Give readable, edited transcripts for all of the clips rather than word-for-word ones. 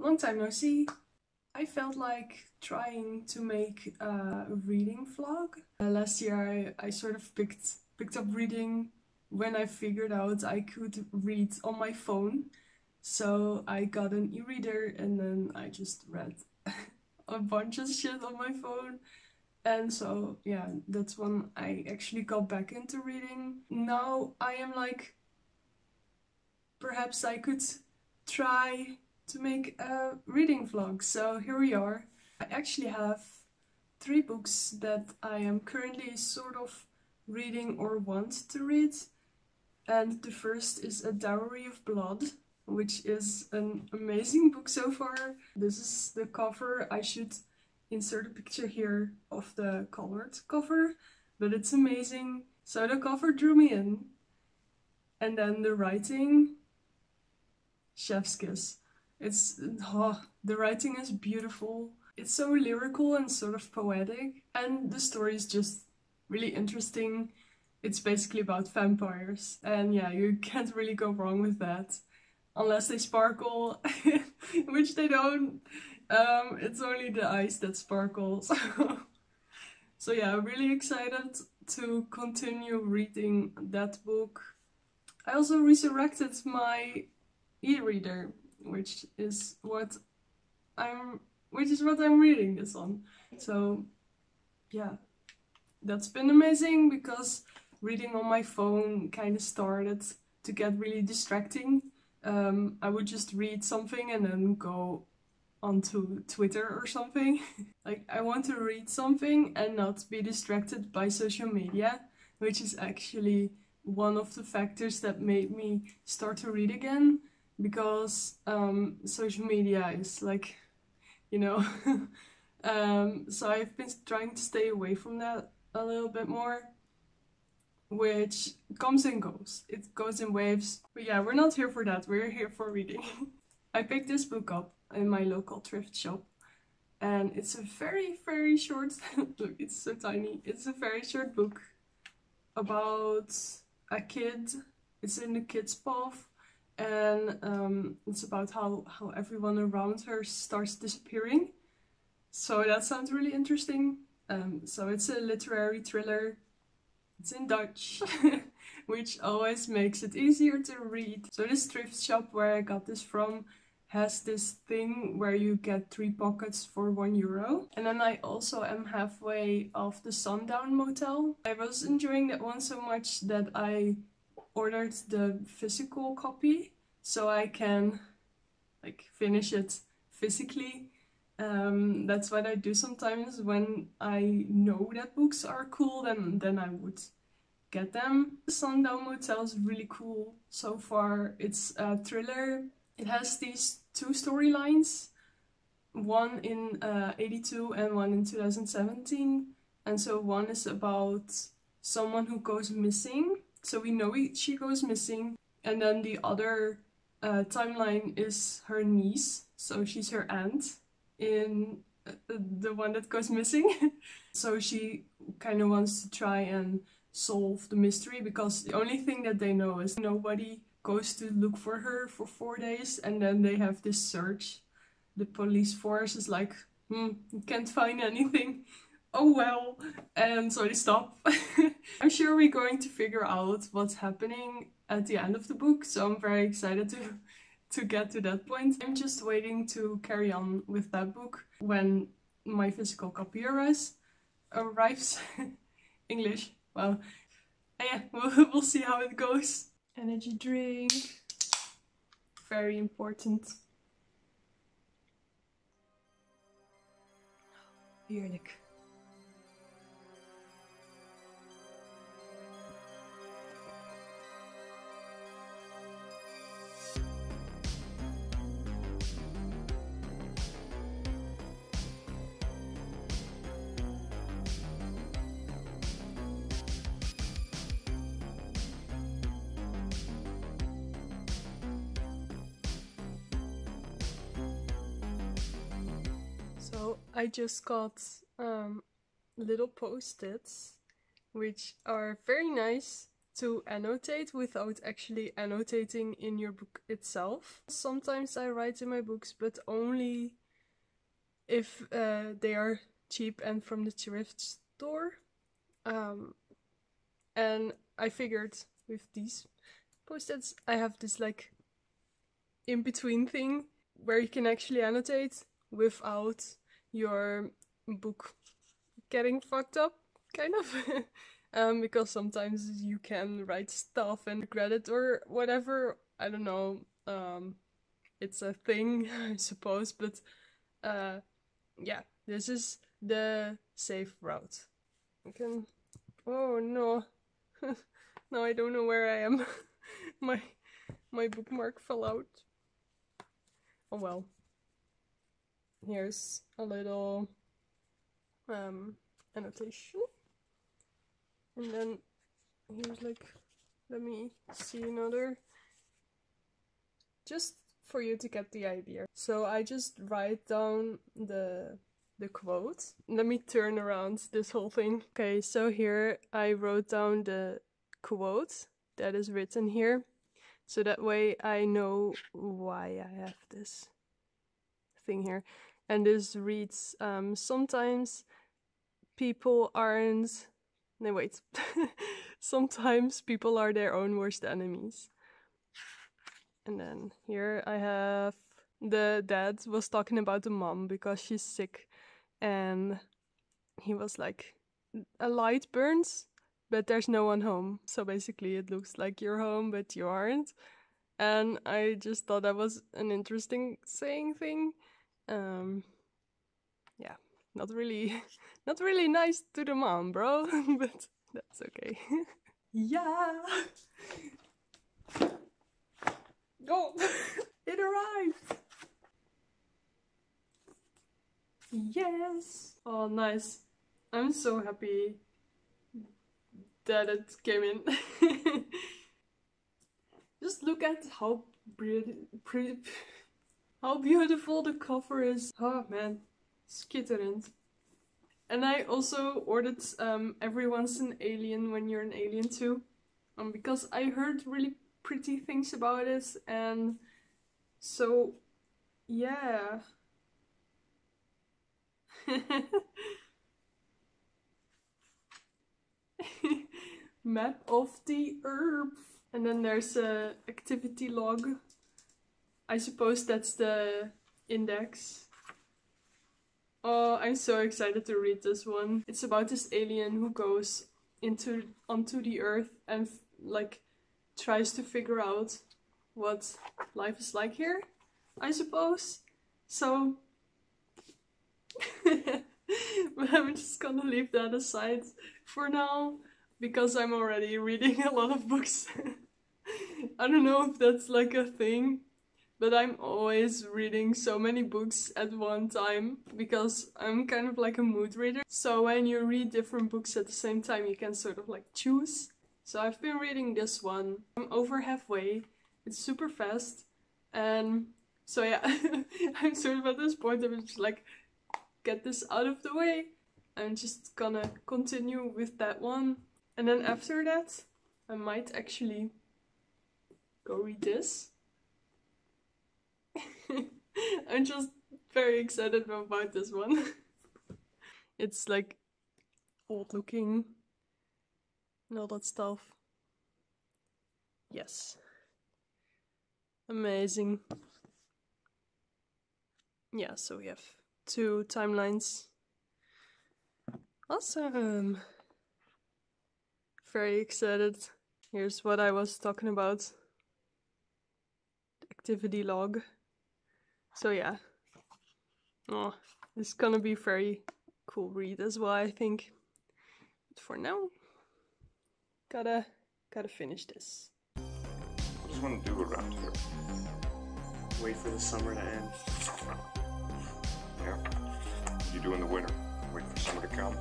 Long time no see. I felt like trying to make a reading vlog. Last year I sort of picked up reading when I figured out I could read on my phone. So I got an e-reader and then I just read a bunch of shit on my phone. And so yeah, that's when I actually got back into reading. Now I am like, perhaps I could try to make a reading vlog. So here we are. I actually have 3 books that I am currently sort of reading or want to read. And the first is A Dowry of Blood, which is an amazing book so far. This is the cover. I should insert a picture here of the colored cover, but it's amazing. So the cover drew me in. And then the writing, chef's kiss. The writing is beautiful. It's so lyrical and sort of poetic, and the story is just really interesting. It's basically about vampires, and yeah, you can't really go wrong with that. Unless they sparkle, which they don't. It's only the eyes that sparkle. So yeah, I'm really excited to continue reading that book. I also resurrected my e-reader, which is what I'm reading this on. So yeah, that's been amazing because reading on my phone kind of started to get really distracting. I would just read something and then go onto Twitter or something. Like, I want to read something and not be distracted by social media, which is actually one of the factors that made me start to read again, because social media is like, you know, so I've been trying to stay away from that a little bit more, which comes and goes. It goes in waves. But yeah, we're not here for that. We're here for reading. I picked this book up in my local thrift shop, and it's a very, very short, look, it's so tiny. It's a very short book about a kid. It's in the kids' path, and it's about how everyone around her starts disappearing. So that sounds really interesting. So it's a literary thriller. It's in Dutch, which always makes it easier to read. So this thrift shop where I got this from has this thing where you get 3 pockets for €1. And then I also am halfway of the Sundown Motel. I was enjoying that one so much that I ordered the physical copy so I can like finish it physically. That's what I do sometimes when I know that books are cool, then I would get them. The Sundown Motel is really cool so far. It's a thriller. It has these 2 storylines, one in 82 and one in 2017. And so one is about someone who goes missing. So we know she goes missing. And then the other timeline is her niece. So she's her aunt in the one that goes missing. So she kind of wants to try and solve the mystery, because the only thing that they know is nobody goes to look for her for 4 days, and then they have this search. The police force is like, can't find anything. Oh well. And so they stop. I'm sure we're going to figure out what's happening at the end of the book, so I'm very excited to get to that point. I'm just waiting to carry on with that book when my physical copy arrives. English. Well, yeah, we'll see how it goes. Energy drink. Very important. Heerlijk. So I just got little post-its, which are very nice. to annotate without actually annotating in your book itself. Sometimes I write in my books, but only if they are cheap and from the thrift store. And I figured with these post-its I have this like in-between thing where you can actually annotate without your book getting fucked up, kind of. Because sometimes you can write stuff and regret it or whatever. I don't know. It's a thing, I suppose, but yeah, this is the safe route. I can... Oh no. Now I don't know where I am. my bookmark fell out. Oh well. Here's a little annotation. And then here's like, let me see another. Just for you to get the idea. So I just write down the quote. Let me turn around this whole thing. Okay, so here I wrote down the quote that is written here. So that way I know why I have this thing here. And this reads, sometimes people aren't... No, wait. Sometimes people are their own worst enemies. And then here I have the dad was talking about the mom because she's sick. And he was like, a light burns, but there's no one home. So basically it looks like you're home, but you aren't. And I just thought that was an interesting saying thing. Yeah, not really nice to the mom, bro, but that's okay. Yeah! Oh! It arrived! Yes! Oh, nice. I'm so happy that it came in. Just look at how how beautiful the cover is. Oh man, skitterend. And I also ordered Everyone's an Alien When You're an Alien Too. Because I heard really pretty things about it, and so yeah. Map of the Earth. And then there's a activity log. I suppose that's the index. Oh, I'm so excited to read this one. It's about this alien who goes onto the Earth and like tries to figure out what life is like here, I suppose. So but I'm just gonna leave that aside for now because I'm already reading a lot of books. I don't know if that's like a thing, but I'm always reading so many books at one time because I'm kind of like a mood reader. So when you read different books at the same time, you can sort of like choose. So I've been reading this one. I'm over halfway. It's super fast. And so yeah, I'm sort of at this point of just like, get this out of the way. I'm just gonna continue with that one. And then after that, I might actually go read this. I'm just very excited about this one. It's like old looking and all that stuff. Yes. Amazing. Yeah, so we have 2 timelines. Awesome. Very excited. Here's what I was talking about. Activity log. So yeah. Oh, it's gonna be very cool read as well, I think. But for now, gotta finish this. What does one do around here? Wait for the summer to end. Yeah. What do you do in the winter? Wait for summer to come?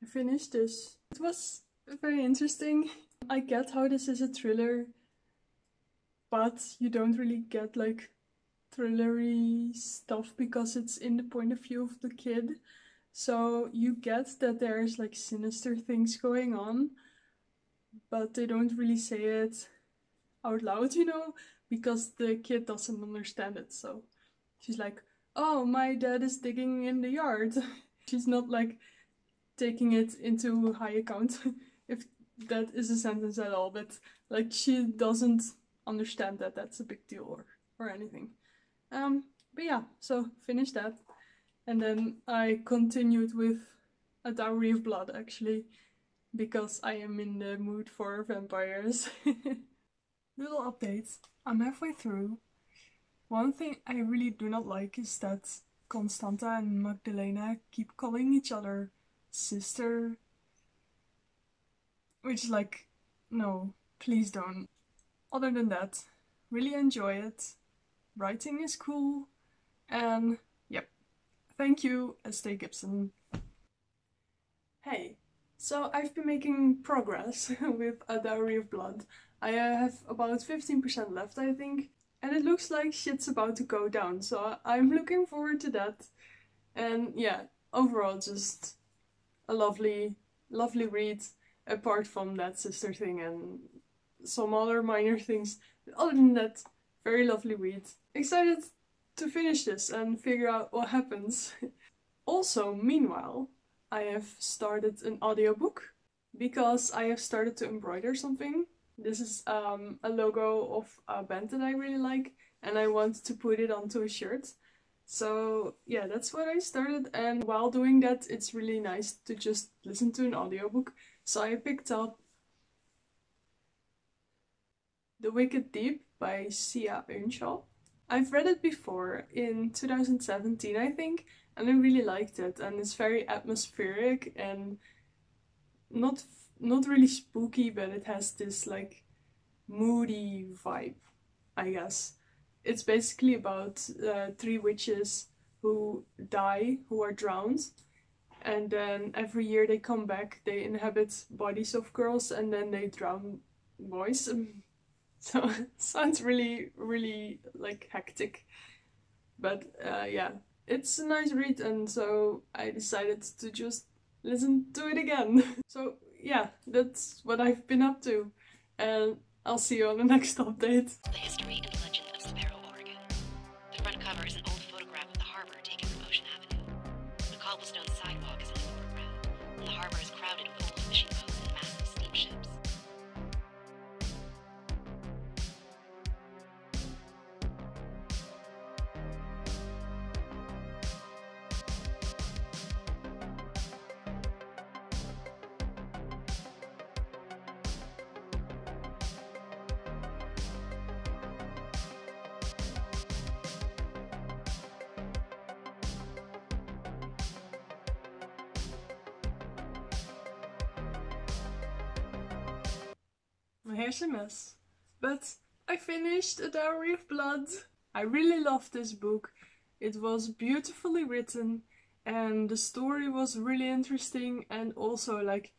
I finished this. It was very interesting. I get how this is a thriller, but you don't really get like thrillery stuff because it's in the point of view of the kid. So you get that there's like sinister things going on, but they don't really say it out loud, you know, because the kid doesn't understand it. So she's like, oh, my dad is digging in the yard. She's not like taking it into high account, if that is a sentence at all, but like she doesn't understand that that's a big deal or anything. But yeah, so finished that. And then I continued with A Dowry of Blood, actually, because I am in the mood for vampires. Little update. I'm halfway through. One thing I really do not like is that Constanta and Magdalena keep calling each other sister. Which is like, no, please don't. Other than that, really enjoy it. Writing is cool. And yep. Thank you, Stay Gibson. Hey, so I've been making progress with A Dowry of Blood. I have about 15% left, I think. And it looks like shit's about to go down, so I'm looking forward to that. And yeah, overall just a lovely read, apart from that sister thing and some other minor things. But other than that, very lovely read. Excited to finish this and figure out what happens. Also, meanwhile, I have started an audiobook because I have started to embroider something. This is a logo of a band that I really like and I want to put it onto a shirt. So yeah, that's what I started, and while doing that it's really nice to just listen to an audiobook. So I picked up The Wicked Deep by Shea Ernshaw. I've read it before in 2017 I think, and I really liked it, and it's very atmospheric and not really spooky, but it has this like moody vibe, I guess. It's basically about 3 witches who die, who are drowned, and then every year they come back, they inhabit bodies of girls, and then they drown boys. So it sounds really like hectic, but yeah, it's a nice read, and so I decided to just listen to it again. So yeah, that's what I've been up to, and I'll see you on the next update. The history and legend of Sparrow, Oregon. The front cover is an old photograph of the harbor taken from Ocean Avenue. The cobblestone sidewalk is in the foreground, and the harbor is crowded with old fishing boats and massive steamships. Here's a mess. But I finished A Dowry of Blood. I really loved this book. It was beautifully written and the story was really interesting and also like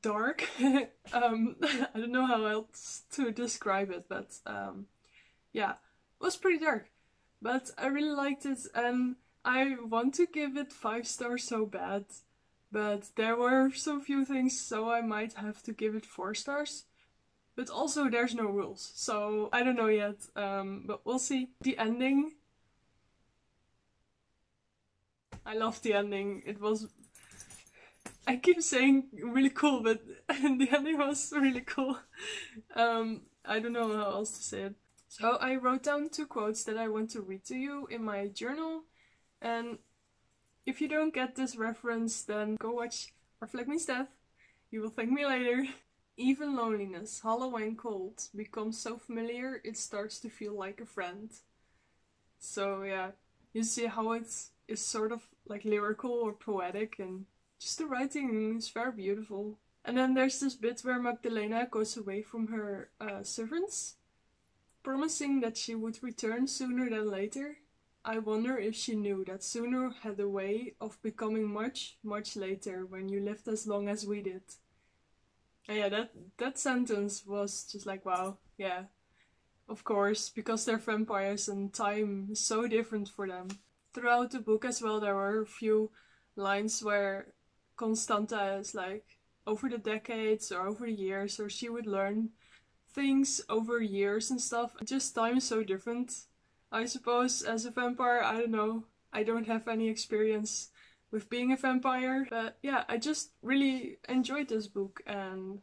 dark. I don't know how else to describe it, but yeah, it was pretty dark. But I really liked it and I want to give it 5 stars so bad. But there were so few things, so I might have to give it 4 stars. But also there's no rules, so I don't know yet, but we'll see. The ending. I loved the ending. It was... I keep saying really cool, but the ending was really cool. I don't know how else to say it. So I wrote down 2 quotes that I want to read to you in my journal, and if you don't get this reference, then go watch Reflect Means Death. You will thank me later. Even loneliness, hollow and cold, becomes so familiar it starts to feel like a friend. So yeah, you see how it is sort of like lyrical or poetic, and just the writing is very beautiful. And then there's this bit where Magdalena goes away from her servants, promising that she would return sooner than later. I wonder if she knew that sooner had a way of becoming much, much later when you lived as long as we did. And yeah, that sentence was just like, wow, yeah. of course, because they're vampires and time is so different for them. Throughout the book as well, there were a few lines where Constanta is like, over the decades or over the years, or she would learn things over years and stuff. Just time is so different. I suppose as a vampire, I don't know, I don't have any experience with being a vampire, but yeah, I just really enjoyed this book and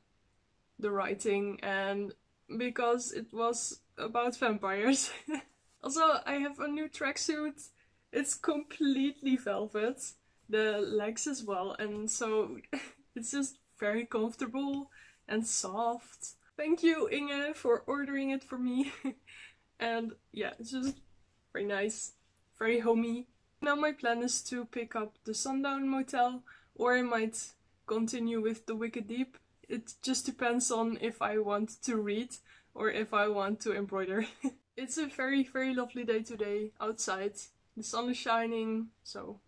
the writing, and because it was about vampires. Also, I have a new tracksuit. It's completely velvet, the legs as well, and so it's just very comfortable and soft. Thank you, Inge, for ordering it for me. And yeah, it's just very nice, very homey. Now my plan is to pick up the Sundown Motel, or I might continue with the Wicked Deep. It just depends on if I want to read or if I want to embroider. It's a very, very lovely day today outside. The sun is shining, so...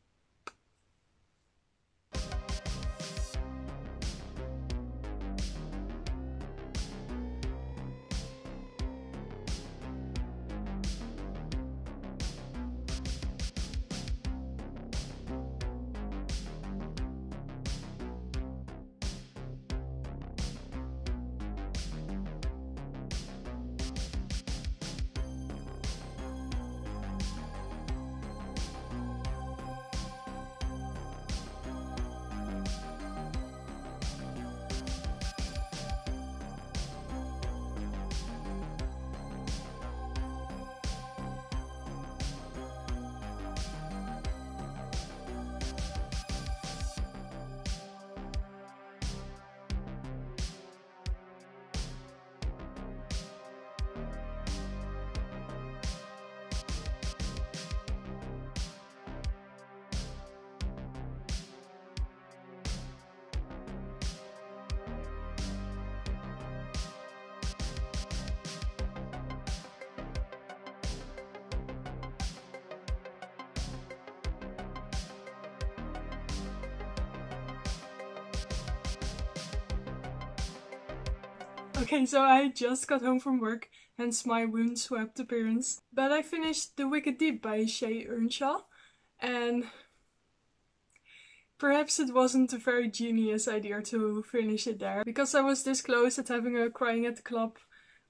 Okay, so I just got home from work, hence my windswept appearance. But I finished The Wicked Deep by Shea Ernshaw, and perhaps it wasn't a very genius idea to finish it there, because I was this close at having a Crying at the Club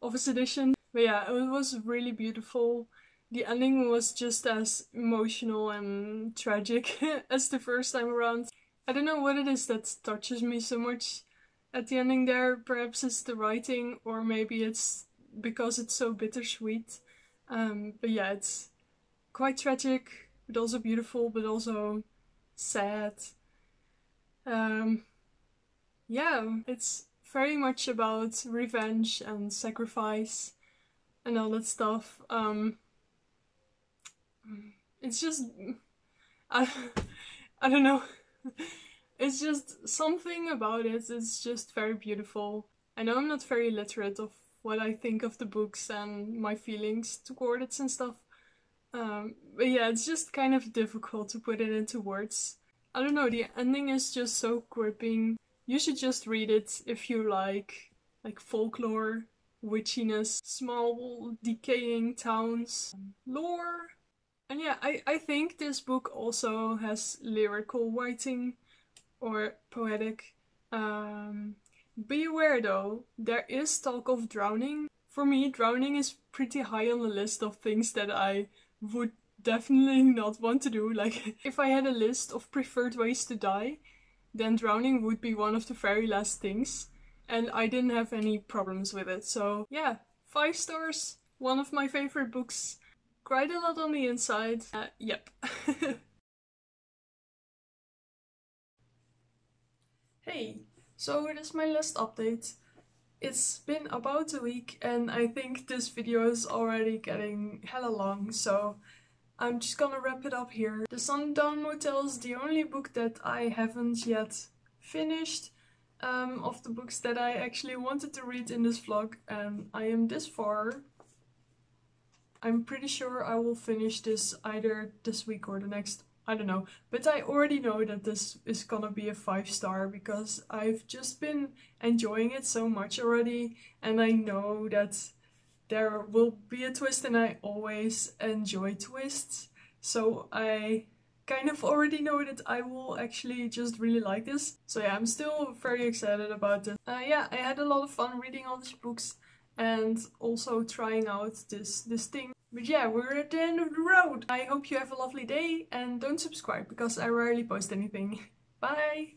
office edition. But yeah, it was really beautiful. The ending was just as emotional and tragic as the first time around. I don't know what it is that touches me so much at the ending there. Perhaps it's the writing, or maybe it's because it's so bittersweet. But yeah, it's quite tragic, but also beautiful, but also sad. Yeah, it's very much about revenge and sacrifice and all that stuff. It's just... I don't know. It's just something about it. It's just very beautiful. I know I'm not very literate of what I think of the books and my feelings toward it and stuff. But yeah, it's just kind of difficult to put it into words. I don't know, the ending is just so gripping. You should just read it if you like folklore, witchiness, small decaying towns, lore. And yeah, I think this book also has lyrical writing or poetic. Beware though, there is talk of drowning. For me, drowning is pretty high on the list of things that I would definitely not want to do. Like, if I had a list of preferred ways to die, then drowning would be one of the very last things. And I didn't have any problems with it. So yeah, 5 stars. One of my favorite books. Cried a lot on the inside. Yep. Hey, so it is my last update. It's been about a week and I think this video is already getting hella long, so I'm just gonna wrap it up here. The Sundown Motel is the only book that I haven't yet finished of the books that I actually wanted to read in this vlog, and I am this far. I'm pretty sure I will finish this either this week or the next, I don't know. But I already know that this is gonna be a 5-star because I've just been enjoying it so much already, and I know that there will be a twist, and I always enjoy twists. So I kind of already know that I will actually just really like this. So yeah, I'm still very excited about it. Yeah, I had a lot of fun reading all these books and also trying out this thing. But yeah, we're at the end of the road. I hope you have a lovely day and don't subscribe because I rarely post anything. Bye!